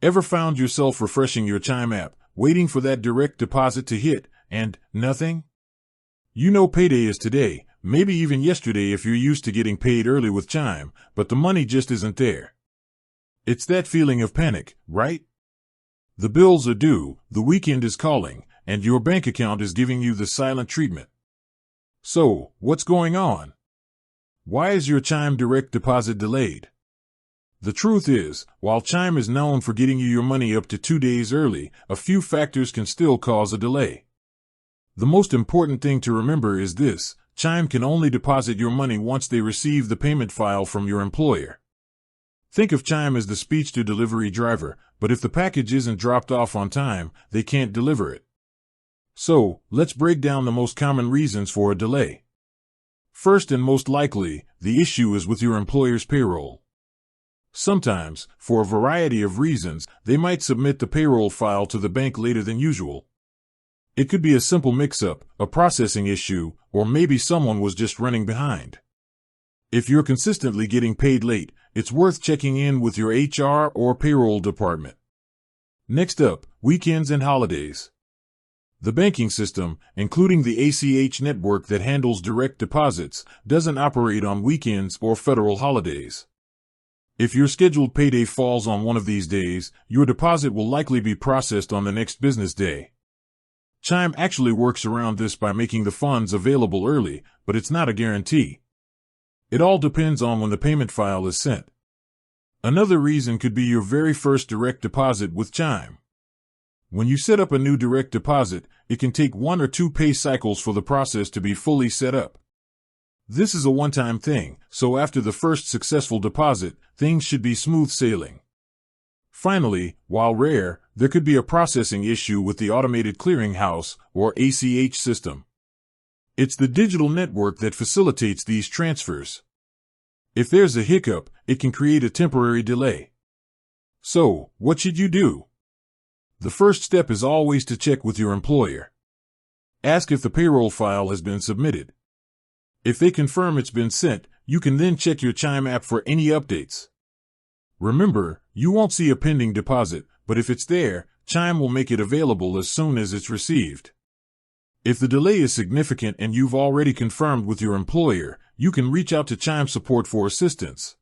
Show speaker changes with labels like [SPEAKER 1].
[SPEAKER 1] Ever found yourself refreshing your Chime app, waiting for that direct deposit to hit, and nothing? You know payday is today, maybe even yesterday if you're used to getting paid early with Chime, but the money just isn't there. It's that feeling of panic, right? The bills are due, the weekend is calling, and your bank account is giving you the silent treatment. So, what's going on? Why is your Chime direct deposit delayed? The truth is, while Chime is known for getting you your money up to 2 days early, a few factors can still cause a delay. The most important thing to remember is this: Chime can only deposit your money once they receive the payment file from your employer. Think of Chime as the speech-to-delivery driver, but if the package isn't dropped off on time, they can't deliver it. So, let's break down the most common reasons for a delay. First and most likely, the issue is with your employer's payroll. Sometimes, for a variety of reasons, they might submit the payroll file to the bank later than usual. It could be a simple mix-up, a processing issue, or maybe someone was just running behind. If you're consistently getting paid late, it's worth checking in with your HR or payroll department. Next up, weekends and holidays. The banking system, including the ACH network that handles direct deposits, doesn't operate on weekends or federal holidays. If your scheduled payday falls on one of these days, your deposit will likely be processed on the next business day. Chime actually works around this by making the funds available early, but it's not a guarantee. It all depends on when the payment file is sent. Another reason could be your very first direct deposit with Chime. When you set up a new direct deposit, it can take 1 or 2 pay cycles for the process to be fully set up. This is a one-time thing, so after the first successful deposit, things should be smooth sailing. Finally, while rare, there could be a processing issue with the automated clearinghouse, or ACH system. It's the digital network that facilitates these transfers. If there's a hiccup, it can create a temporary delay. So, what should you do? The first step is always to check with your employer. Ask if the payroll file has been submitted. If they confirm it's been sent, you can then check your Chime app for any updates. Remember, you won't see a pending deposit, but if it's there, Chime will make it available as soon as it's received. If the delay is significant and you've already confirmed with your employer, you can reach out to Chime support for assistance.